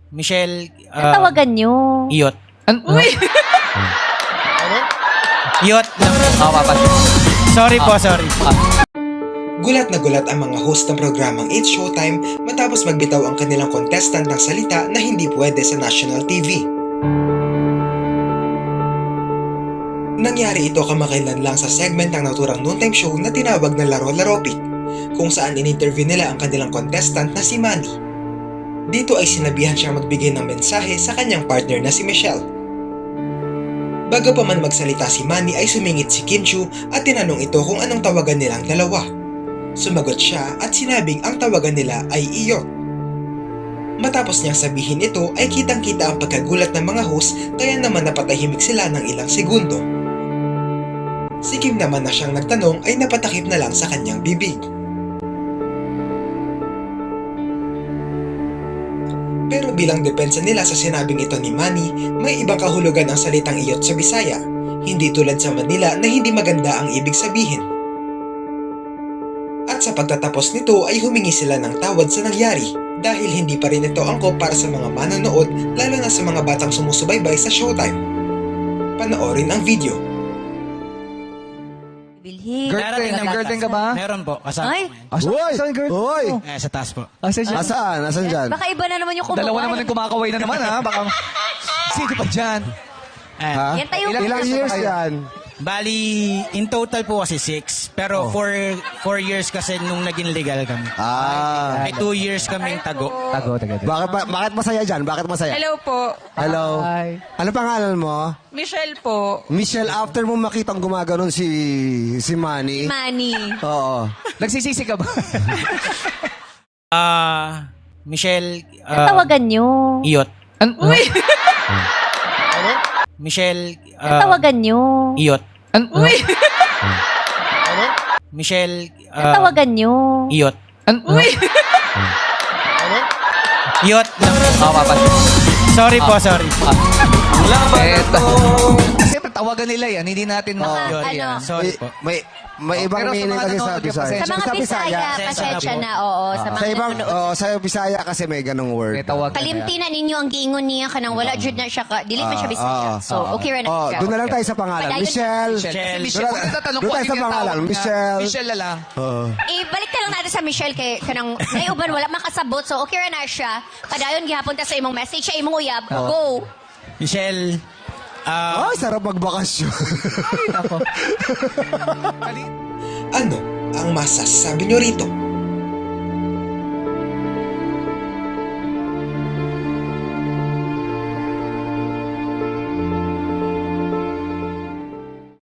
Michelle, Tawagan nyo. Iyot. Uy! Iyot lang. Sorry po, sorry. Gulat na gulat ang mga host ng programang It's Showtime matapos magbitaw ang kanilang contestant ng salita na hindi pwede sa national TV. Nangyari ito kamakailan lang sa segment ng naturang noontime show na tinawag na Laro Laropik, kung saan in-interview nila ang kanilang contestant na si Manny. Dito ay sinabihan siyang magbigay ng mensahe sa kanyang partner na si Michelle. Bago pa man magsalita si Manny ay sumingit si Kim Chu at tinanong ito kung anong tawagan nilang dalawa. Sumagot siya at sinabing ang tawagan nila ay Iyot. Matapos niyang sabihin ito ay kitang-kita ang pagkagulat ng mga host kaya naman napatahimik sila ng ilang segundo. Si Kim naman na siyang nagtanong ay napatakip na lang sa kanyang bibig. Pero bilang depensa nila sa sinabing ito ni Manny, may ibang kahulugan ang salitang Iyot sa Bisaya, hindi tulad sa Manila na hindi maganda ang ibig sabihin. At sa pagtatapos nito ay humingi sila ng tawad sa nangyari dahil hindi pa rin ito angkop para sa mga manonood lalo na sa mga batang sumusubaybay sa Showtime. Panoorin ang video. Bilhin. Girlfriend ka ba? Meron po, kasama. Ay, Uy! Saan girlfriend? Uy! Sa taas po. Asaan? Nasaan dyan? baka iba na naman yung kumaway. Dalawa naman yung kumakaway na naman, ha? Baka... Sino pa dyan? Ha? Yan tayo. Ilang years yan? Bali, in total po kasi 6. Pero 4 years kasi nung naging legal kami. May 2 years kaming tago. Tago. Bakit masaya dyan? Bakit masaya? Hello po. Hello. Hi. Ano pangalan mo? Michelle po. Michelle, after mo makitang gumaganon si Manny. Manny. Oo. Nagsisisi ka ba? Michelle, Tawagan nyo. Iyot. Uy! Michelle, Tawagan nyo. Iyot. Uy! Michelle, Tawagan nyo. Iyot. Uy! Iyot lang. Sorry po, sorry. Eto. Kasi tawagan nila yan, hindi natin Iyot, ano? yan. Sorry po. May ibang Pero sa meaning mga kasi sa nanonood, Bisaya. Sa mga Bisaya, pasensya na, oo. Sa mga Sa ibang, nanonood. sa Bisaya kasi may ganong word. May tawagan. Kalimtinan ninyo ang giingon niya kanang wala jud na siya ka. Dili man siya Bisaya. So, okay ra na Oh, siya. doon na lang tayo sa pangalan. Padayon- Michelle. Michelle. Michelle. Kung natatanong Doon ko, tayo ano sa yung pangalan. tawag niya? Michelle. Michelle na lang. Ibalik na lang natin sa Michelle kay kanang naiuban wala makasabot. So, okay ra na siya. Kadayon gihapon ta sa imong message sa imong uyab. Go. Michelle, Ay, sarap magbakasyon. Ano ang masasabi nyo rito?